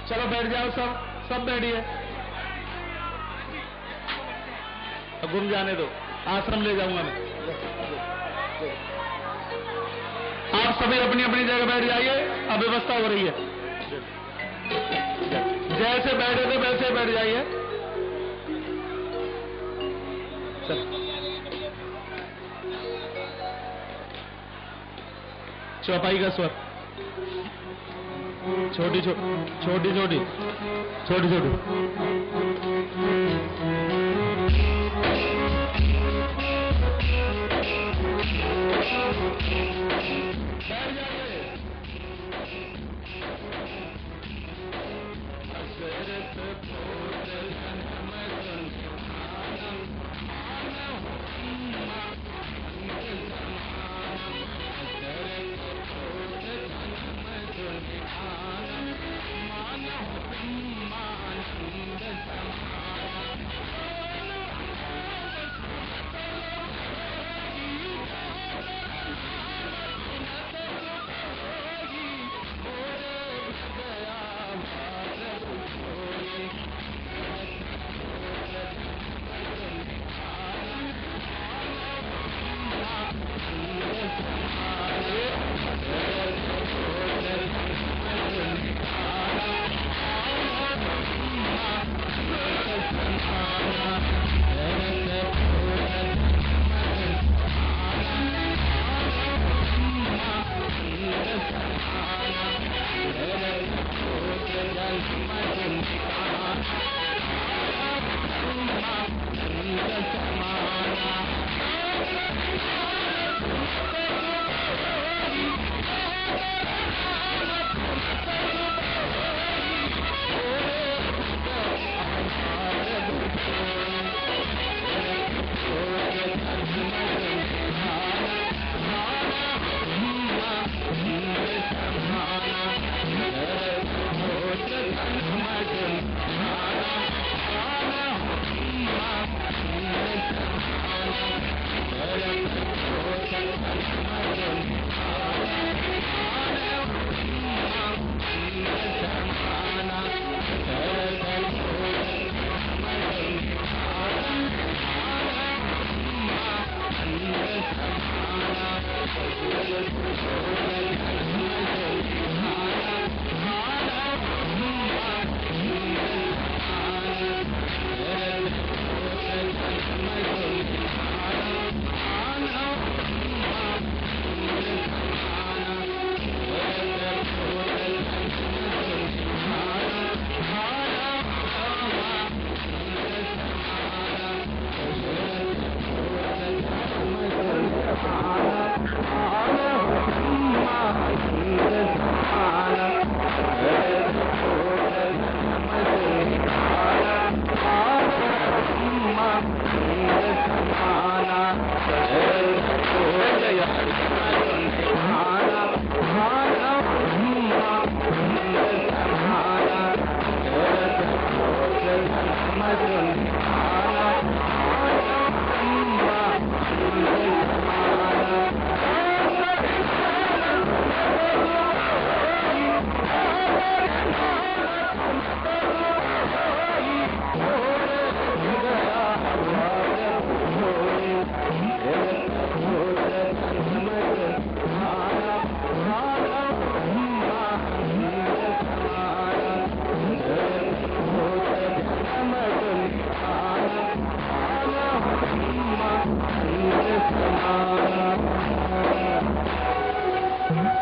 चलो बैठ जाओ, सब बैठिए। गुरु जाने दो, आश्रम ले जाऊंगा मैं। आप सभी अपनी अपनी जगह बैठ जाइए, अब व्यवस्था हो रही है। जैसे बैठे थे वैसे बैठ जाइए। चौपाई का स्वर छोटी छोटी।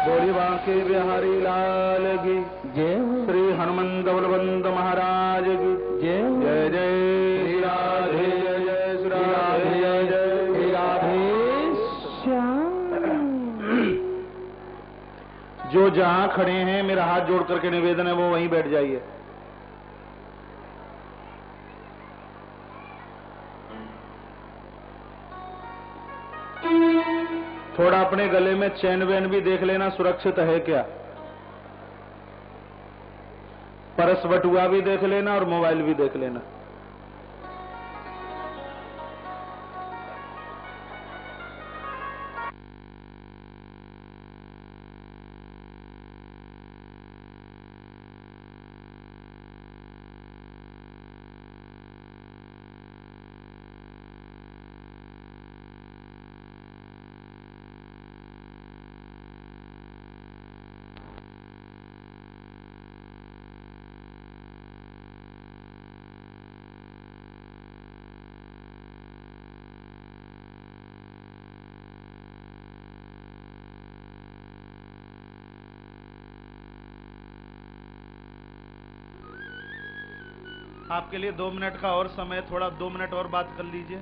बोली बांके बिहारी लाल की जय। श्री हनुमंत बलवंत महाराज की जय। जय जय श्री राधे, जय जय श्री राधे, जय जय श्री राधे श्याम। जो जहां खड़े हैं मेरा हाथ जोड़ करके निवेदन है वो वहीं बैठ जाइए। थोड़ा अपने गले में चैन वैन भी देख लेना सुरक्षित है क्या। परस बटुआ भी देख लेना और मोबाइल भी देख लेना। आपके लिए 2 मिनट का और समय, थोड़ा 2 मिनट और बात कर लीजिए,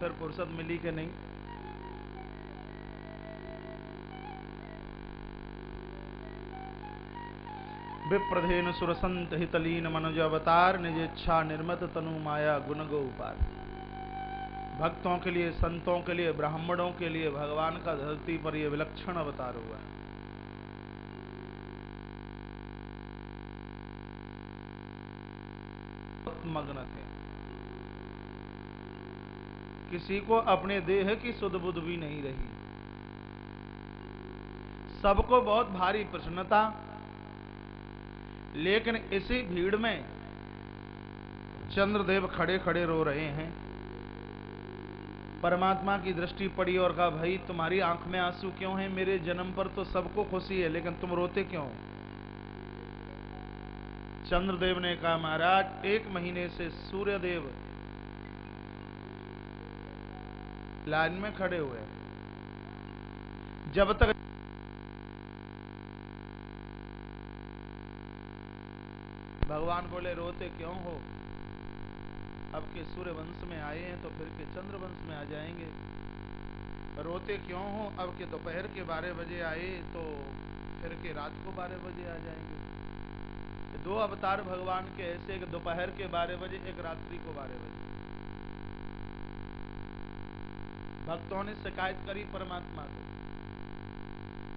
फिर फुर्सत मिली कि नहीं। विप्रधेनु सुरसंत हितलीन मनुज अवतार, निज इच्छा निर्मत तनु माया गुण गोपार। भक्तों के लिए, संतों के लिए, ब्राह्मणों के लिए भगवान का धरती पर यह विलक्षण अवतार हुआ है। मग्न थे, किसी को अपने देह की सुध बुध भी नहीं रही। सबको बहुत भारी प्रसन्नता, लेकिन इसी भीड़ में चंद्रदेव खड़े खड़े रो रहे हैं। परमात्मा की दृष्टि पड़ी और कहा, भाई तुम्हारी आंख में आंसू क्यों हैं? मेरे जन्म पर तो सबको खुशी है, लेकिन तुम रोते क्यों हो? चंद्रदेव ने कहा, महाराज 1 महीने से सूर्यदेव लाइन में खड़े हुए हैं। जब तक भगवान बोले, रोते क्यों हो? अब के सूर्य वंश में आए हैं तो फिर के चंद्र वंश में आ जाएंगे। रोते क्यों हो? अब के दोपहर के 12 बजे आए तो फिर के रात को 12 बजे आ जाएंगे। 2 अवतार भगवान के ऐसे, एक दोपहर के 12 बजे, एक रात्रि को 12 बजे। भक्तों ने शिकायत करी परमात्मा को,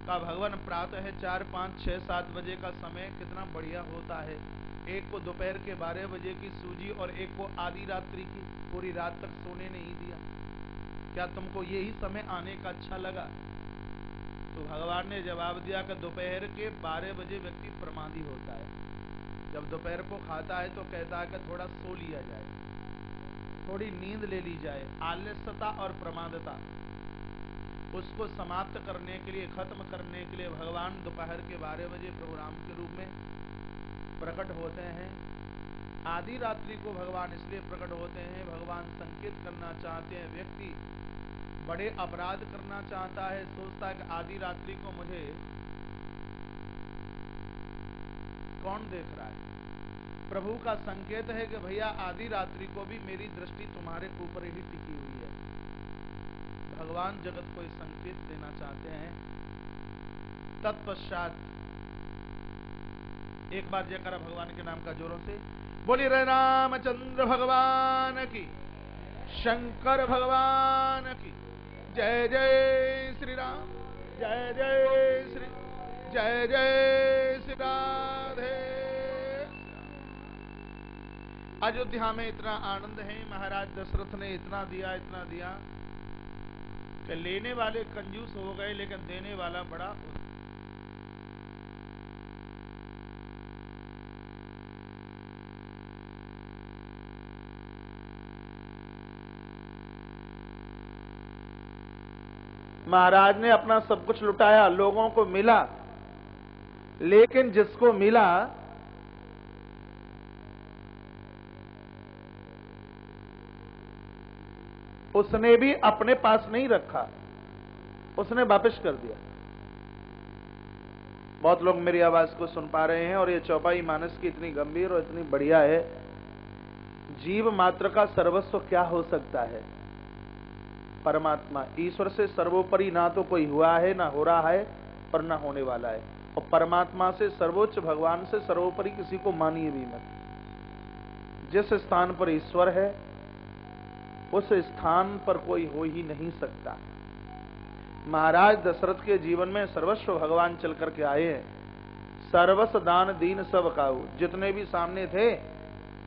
कहा भगवान प्रातः है 4, 5, 6, 7 बजे का समय कितना बढ़िया होता है। एक को दोपहर के 12 बजे की सूजी और एक को आधी रात्रि की, पूरी रात तक सोने नहीं दिया। क्या तुमको यही समय आने का अच्छा लगा? तो भगवान ने जवाब दिया कि दोपहर के 12 बजे व्यक्ति प्रमादी होता है। जब दोपहर को खाता है तो कहता है कि थोड़ा सो लिया जाए, थोड़ी नींद ले ली जाए। आलस्यता और प्रमादता, उसको समाप्त करने के लिए, खत्म करने के लिए भगवान दोपहर के 12 बजे प्रभु राम के रूप में प्रकट होते हैं। आधी रात्रि को भगवान इसलिए प्रकट होते हैं, भगवान संकेत करना चाहते हैं। व्यक्ति बड़े अपराध करना चाहता है, सोचता है कि आधी रात्रि को मुझे कौन देख रहा है। प्रभु का संकेत है कि भैया आधी रात्रि को भी मेरी दृष्टि तुम्हारे ऊपर ही टिकी हुई है। भगवान जगत को इस संकेत देना चाहते हैं। तत्पश्चात एक बार जयकारा भगवान के नाम का जोरों से बोली रे रामचंद्र भगवान की, शंकर भगवान की जय। जय श्री राम, जय जय श्री, जय जय श्री राधे। अयोध्या में इतना आनंद है, महाराज दशरथ ने इतना दिया, इतना दिया कि लेने वाले कंजूस हो गए, लेकिन देने वाला बड़ा। महाराज ने अपना सब कुछ लुटाया, लोगों को मिला, लेकिन जिसको मिला उसने भी अपने पास नहीं रखा, उसने वापस कर दिया। बहुत लोग मेरी आवाज को सुन पा रहे हैं और ये चौपाई मानस की इतनी गंभीर और इतनी बढ़िया है। जीव मात्र का सर्वस्व क्या हो सकता है? परमात्मा। ईश्वर से सर्वोपरि ना तो कोई हुआ है, ना हो रहा है और ना होने वाला है। और परमात्मा से, सर्वोच्च भगवान से सर्वोपरि किसी को मानिए भी मत। जिस स्थान पर ईश्वर है उस स्थान पर कोई हो ही नहीं सकता। महाराज दशरथ के जीवन में सर्वस्व भगवान चल करके आए हैं। सर्वस्व दान दीन सब काऊ, जितने भी सामने थे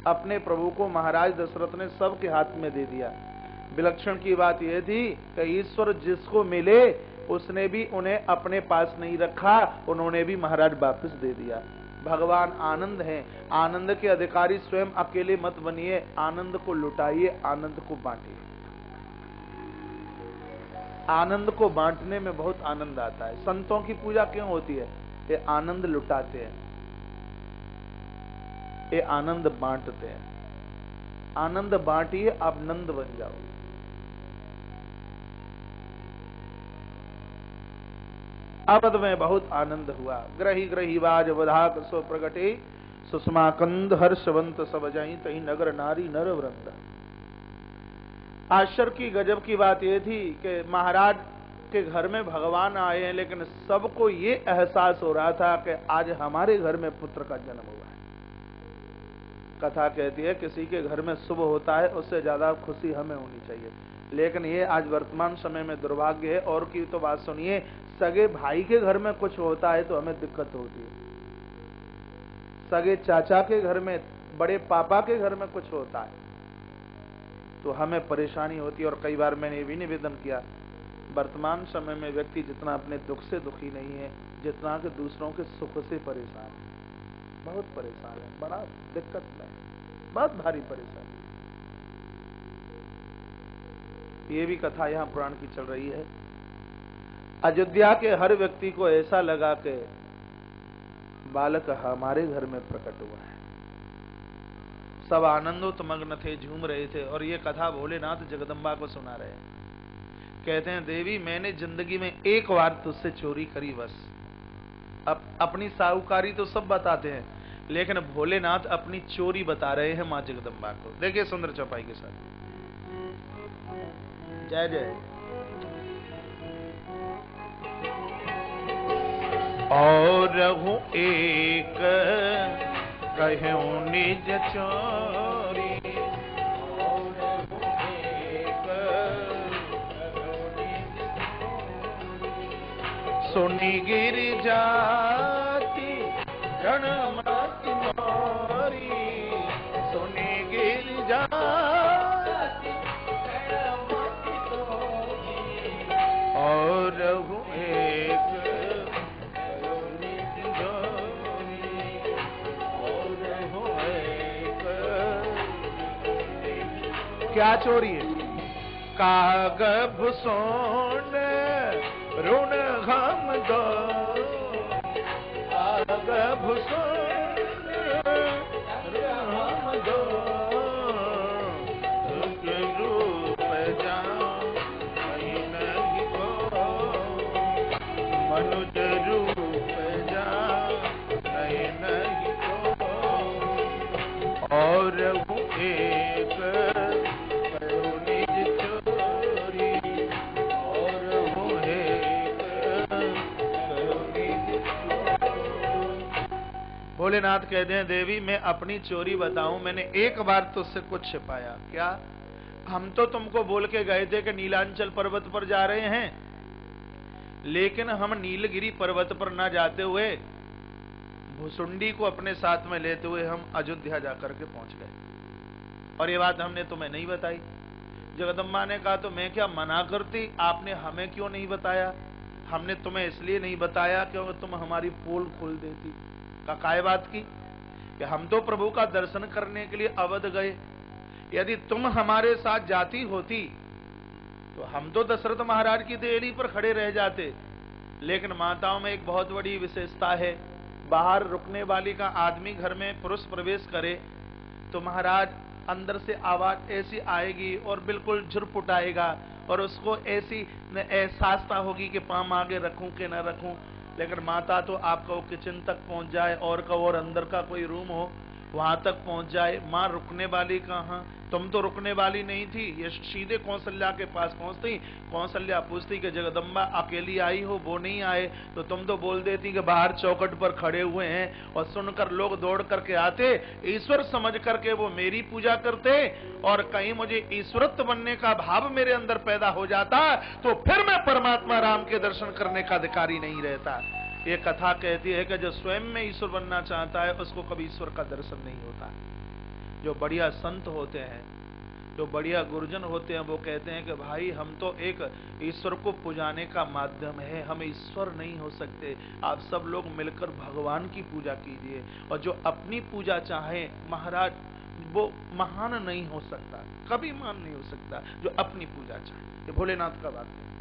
अपने प्रभु को महाराज दशरथ ने सबके हाथ में दे दिया। विलक्षण की बात यह थी कि ईश्वर जिसको मिले उसने भी उन्हें अपने पास नहीं रखा, उन्होंने भी महाराज वापस दे दिया। भगवान आनंद हैं, आनंद के अधिकारी स्वयं अकेले मत बनिए, आनंद को लुटाइए, आनंद को बांटिए। आनंद को बांटने में बहुत आनंद आता है। संतों की पूजा क्यों होती है? ये आनंद लुटाते हैं, ये आनंद बांटते हैं। आनंद बांटिए, आप नंद बन जाओ। अवध में बहुत आनंद हुआ। ग्रही ग्रही बाज बधाक सो प्रगटे, सुषमा कंद हर्षवंत सब जाई, तही नगर नारी नर वृंद। आश्चर्य की गजब की बात यह थी कि महाराज के घर में भगवान आए हैं, लेकिन सबको ये एहसास हो रहा था कि आज हमारे घर में पुत्र का जन्म हुआ है। कथा कहती है किसी के घर में शुभ होता है उससे ज्यादा खुशी हमें होनी चाहिए, लेकिन ये आज वर्तमान समय में दुर्भाग्य है। और की तो बात सुनिए, सगे भाई के घर में कुछ होता है तो हमें दिक्कत होती है, सगे चाचा के घर में, बड़े पापा के घर में कुछ होता है तो हमें परेशानी होती है। और कई बार मैंने ये भी निवेदन किया, वर्तमान समय में व्यक्ति जितना अपने दुख से दुखी नहीं है, जितना कि दूसरों के सुख से परेशान है। बहुत परेशान है, बड़ा दिक्कत में, बहुत भारी परेशानी। ये भी कथा यहां पुराण की चल रही है। अयोध्या के हर व्यक्ति को ऐसा लगा कि बालक हमारे घर में प्रकट हुआ है। सब आनंदोत्मग्न थे, झूम रहे थे। और ये कथा भोलेनाथ जगदम्बा को सुना रहे हैं। कहते हैं देवी मैंने जिंदगी में एक बार तुझसे चोरी करी बस। अब अपनी साहूकारी तो सब बताते हैं, लेकिन भोलेनाथ अपनी चोरी बता रहे हैं मां जगदम्बा को। देखिए सुंदर चौपाई के साथ। जय जय। और हूँ एक कहूँ निज चोरी, सुनी गिर जाती गणमत मोरी, सुनी गिर जाती गणमत मोरी। और हूँ एक क्या चोरी है? काग भुसोन ऋण हम दो, काग भुसोन ऋण हम दो, रूप जाऊं नहीं को, मनुज रूप जाऊं नहीं को। और एक भोलेनाथ कहते हैं देवी मैं अपनी चोरी बताऊं, मैंने एक बार तुझसे कुछ छिपाया। क्या? हम तो तुमको बोल के गए थे कि नीलांचल पर्वत पर जा रहे हैं, लेकिन हम नीलगिरी पर्वत पर ना जाते हुए भुसुंडी को अपने साथ में लेते हुए हम अयोध्या जाकर के पहुंच गए। और ये बात हमने तुम्हें नहीं बताई। जगदम्बा ने कहा तो मैं क्या मना करती, आपने हमें क्यों नहीं बताया? हमने तुम्हें इसलिए नहीं बताया क्योंकि तुम हमारी पोल खोल देती। का काय बात की कि हम तो प्रभु का दर्शन करने के लिए अवध गए, यदि तुम हमारे साथ जाती होती तो हम तो दशरथ महाराज की देहली पर खड़े रह जाते। लेकिन माताओं में एक बहुत बड़ी विशेषता है, बाहर रुकने वाली का आदमी घर में पुरुष प्रवेश करे तो महाराज अंदर से आवाज ऐसी आएगी और बिल्कुल झुरपुटाएगा और उसको ऐसी एहसासता होगी कि पाम आगे रखूं कि न रखूं। लेकिन माता तो आप कहो किचन तक पहुंच जाए और कहो और अंदर का कोई रूम हो वहां तक पहुंच जाए, मां रुकने वाली कहां? तुम तो रुकने वाली नहीं थी, ये सीधे कौशल्या के पास पहुंचती। कौशल्या पूछती कि जगदम्बा अकेली आई हो, वो नहीं आए तो तुम तो बोल देती कि बाहर चौखट पर खड़े हुए हैं, और सुनकर लोग दौड़ करके आते, ईश्वर समझ करके वो मेरी पूजा करते, और कहीं मुझे ईश्वरत्व बनने का भाव मेरे अंदर पैदा हो जाता तो फिर मैं परमात्मा राम के दर्शन करने का अधिकारी नहीं रहता। ये कथा कहती है कि जो स्वयं में ईश्वर बनना चाहता है उसको कभी ईश्वर का दर्शन नहीं होता। जो बढ़िया संत होते हैं, जो बढ़िया गुरुजन होते हैं, वो कहते हैं कि भाई हम तो एक ईश्वर को पुजाने का माध्यम है, हम ईश्वर नहीं हो सकते। आप सब लोग मिलकर भगवान की पूजा कीजिए, और जो अपनी पूजा चाहे महाराज वो महान नहीं हो सकता, कभी महान नहीं हो सकता जो अपनी पूजा चाहे। ये भोलेनाथ का बात है।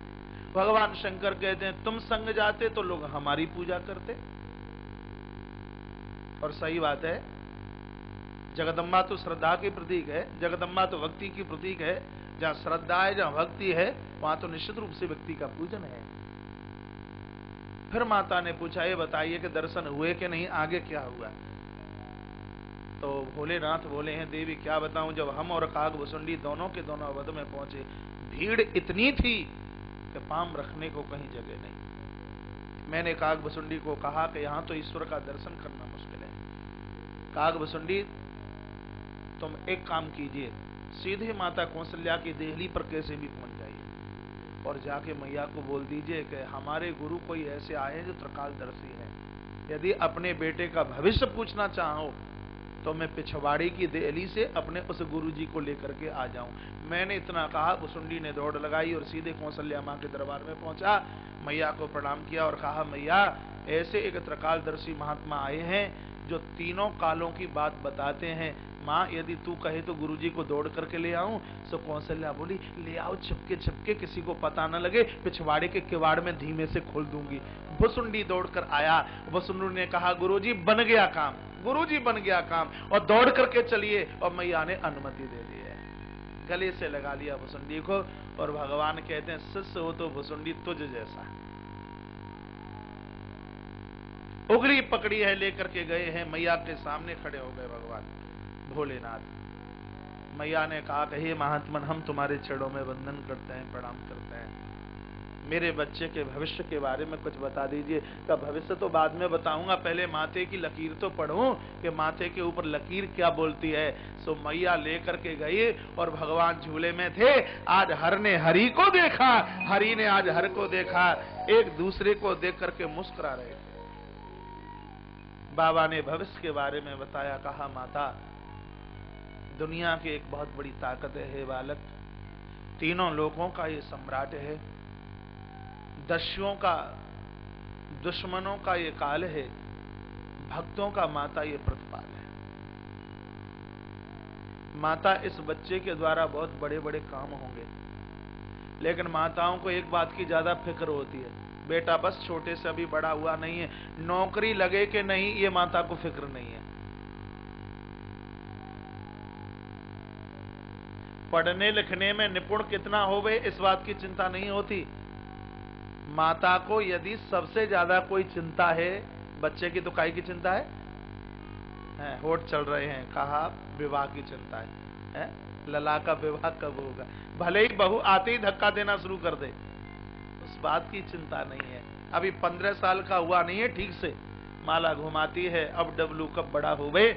भगवान शंकर कहते हैं तुम संग जाते तो लोग हमारी पूजा करते, और सही बात है। जगदम्बा तो श्रद्धा की प्रतीक है, जगदम्बा तो भक्ति की प्रतीक है। जहां श्रद्धा है, जहां भक्ति है, वहां तो निश्चित रूप से व्यक्ति का पूजन है। फिर माता ने पूछा, ये बताइए कि दर्शन हुए कि नहीं, आगे क्या हुआ? तो भोलेनाथ बोले हैं, देवी क्या बताऊं, जब हम और कागभुसुंडी दोनों के दोनों अवध में पहुंचे, भीड़ इतनी थी कि पांव रखने को कहीं जगह नहीं। मैंने कागभुसुंडी को कहा कि यहां तो ईश्वर का दर्शन करना मुश्किल है। कागभुसुंडी तुम एक काम कीजिए, सीधे माता कौशल्या की देहली पर कैसे भी पहुंच जाइए, और जाके मैया को बोल दीजिए कि हमारे गुरु कोई ऐसे आए हैं जो त्रिकालदर्शी हैं, यदि अपने बेटे का भविष्य पूछना चाहो तो मैं पिछवाड़ी की देहली से अपने उस गुरुजी को लेकर के आ जाऊं। मैंने इतना कहा, भुसुंडी ने दौड़ लगाई और सीधे कौशल्या मां के दरबार में पहुंचा, मैया को प्रणाम किया और कहा, मैया ऐसे एक त्रिकालदर्शी महात्मा आए हैं जो तीनों कालों की बात बताते हैं। माँ यदि तू कहे तो गुरुजी को दौड़ करके ले आऊं? सो कौशल्या बोली, ले आओ, छिपके छिपके, किसी को पता न लगे, पिछवाड़े के किवाड़ में धीमे से खोल दूंगी। भुसुंडी दौड़कर आया। भुसुंडी ने कहा, गुरुजी बन गया काम, गुरुजी बन गया काम, और दौड़ करके चलिए, और मैया ने अनुमति दे दी है। गले से लगा लिया भुसुंडी को, और भगवान कहते हैं शिष्य हो तो भुसुंडी तुझ जैसा, उंगली पकड़ी है लेकर के गए हैं, मैया के सामने खड़े हो गए भगवान भोलेनाथ। मैया ने कहा कि हे महात्मन, हम तुम्हारे चरणों में वंदन करते हैं, प्रणाम करते हैं, मेरे बच्चे के भविष्य के बारे में कुछ बता दीजिए। का भविष्य तो बाद में बताऊंगा, पहले माथे की लकीर तो पढ़ूं कि माथे के ऊपर लकीर क्या बोलती है। सो मैया लेकर के गई, और भगवान झूले में थे। आज हर ने हरि को देखा, हरि ने आज हर को देखा, एक दूसरे को देख करके मुस्कुरा रहे थे। बाबा ने भविष्य के बारे में बताया, कहा माता दुनिया की एक बहुत बड़ी ताकत है, हे बालक, तीनों लोगों का ये सम्राट है, दस्युओं का, दुश्मनों का ये काल है, भक्तों का माता ये प्रतिपाल है। माता इस बच्चे के द्वारा बहुत बड़े बड़े काम होंगे, लेकिन माताओं को एक बात की ज्यादा फिक्र होती है, बेटा बस छोटे से अभी बड़ा हुआ नहीं है, नौकरी लगे कि नहीं ये माता को फिक्र नहीं है। पढ़ने लिखने में निपुण कितना होवे इस बात की चिंता नहीं होती। माता को यदि सबसे ज्यादा कोई चिंता है बच्चे की, तो काय की चिंता है? होठ चल रहे हैं, कहा विवाह की चिंता है? लला का विवाह कब होगा? भले ही बहू आते ही धक्का देना शुरू कर दे, उस बात की चिंता नहीं है। अभी 15 साल का हुआ नहीं है, ठीक से माला घुमाती है, अब डब्लू कब बड़ा हुए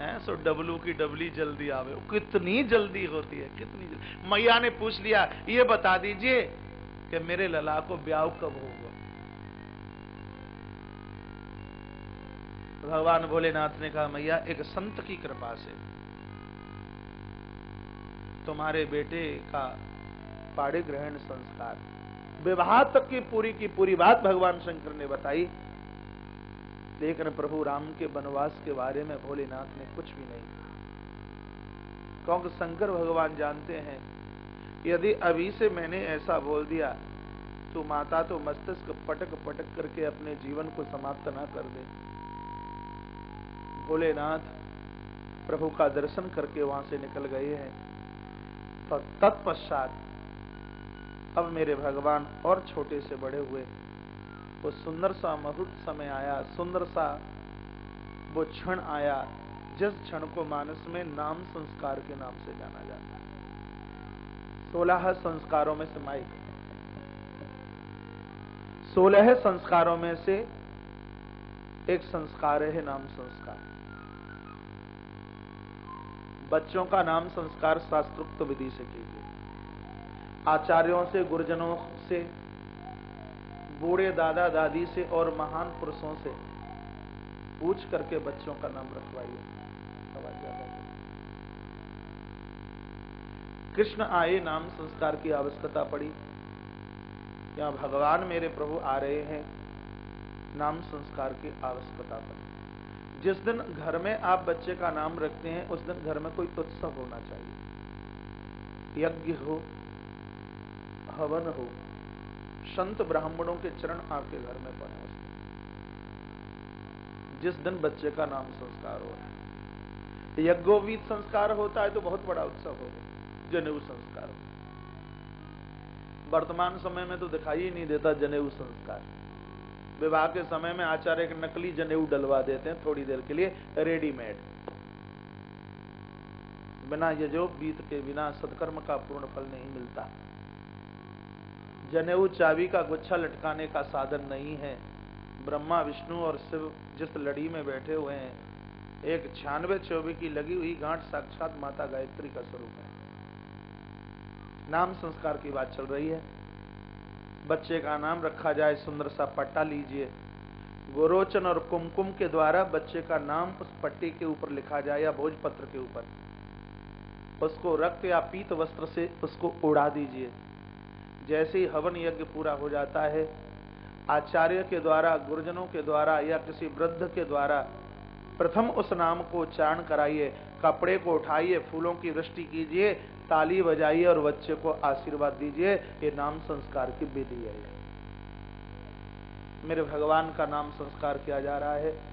हैं, सो डब्लू की डबली जल्दी आवे। कितनी जल्दी होती है, कितनी जल्दी। मैया ने पूछ लिया, ये बता दीजिए कि मेरे लला को ब्याह कब होगा? भगवान भोलेनाथ ने कहा, मैया एक संत की कृपा से तुम्हारे बेटे का पाणी ग्रहण संस्कार, विवाह तक की पूरी बात भगवान शंकर ने बताई। लेकिन प्रभु राम के वनवास के बारे में भोलेनाथ ने कुछ भी नहीं कहा, क्योंकि शंकर भगवान जानते हैं यदि अभी से मैंने ऐसा बोल दिया तो माता तो मस्तिष्क पटक पटक करके अपने जीवन को समाप्त ना कर दे। भोलेनाथ प्रभु का दर्शन करके वहां से निकल गए हैं। तो तत्पश्चात अब मेरे भगवान और छोटे से बड़े हुए। वो सुंदर सा मुहूर्त समय आया, सुंदर सा वो क्षण आया जिस क्षण को मानस में नाम संस्कार के नाम से जाना जाता है। 16 संस्कारों में से माइक 16 संस्कारों में से एक संस्कार है नाम संस्कार। बच्चों का नाम संस्कार शास्त्रोक्त विधि से कीजिए। आचार्यों से, गुरुजनों से, बूढ़े दादा दादी से और महान पुरुषों से पूछ करके बच्चों का नाम रखवाइए। कृष्ण आए, नाम संस्कार की आवश्यकता पड़ी। यहाँ भगवान मेरे प्रभु आ रहे हैं, नाम संस्कार की आवश्यकता पड़ी। जिस दिन घर में आप बच्चे का नाम रखते हैं उस दिन घर में कोई उत्सव होना चाहिए। यज्ञ हो, हवन हो, संत ब्राह्मणों के चरण आपके घर में पड़े उस दिन, जिस दिन बच्चे का नाम संस्कार हो रहा है। यज्ञोपवीत संस्कार होता है तो बहुत बड़ा उत्सव होगा। जनेऊ संस्कार हो, वर्तमान समय में तो दिखाई ही नहीं देता जनेऊ संस्कार। विवाह के समय में आचार्य एक नकली जनेऊ डलवा देते हैं थोड़ी देर के लिए, रेडीमेड। बिना यज्ञोपवीत के, बिना सत्कर्म का पूर्ण फल नहीं मिलता। जनेऊ चाबी का गुच्छा लटकाने का साधन नहीं है। ब्रह्मा, विष्णु और शिव जिस लड़ी में बैठे हुए हैं, एक 96 की लगी हुई गांठ साक्षात माता गायत्री का स्वरूप है। नाम संस्कार की बात चल रही है। बच्चे का नाम रखा जाए, सुंदर सा पट्टा लीजिए, गोरोचन और कुमकुम के द्वारा बच्चे का नाम उस पट्टी के ऊपर लिखा जाए या भोजपत्र के ऊपर। उसको रक्त या पीत वस्त्र से उसको उड़ा दीजिए। जैसे ही हवन यज्ञ पूरा हो जाता है, आचार्य के द्वारा, गुरुजनों के द्वारा या किसी वृद्ध के द्वारा प्रथम उस नाम को उच्चारण कराइए। कपड़े को उठाइए, फूलों की वृष्टि कीजिए, ताली बजाइए और बच्चे को आशीर्वाद दीजिए। ये नाम संस्कार की विधि है। मेरे भगवान का नाम संस्कार किया जा रहा है।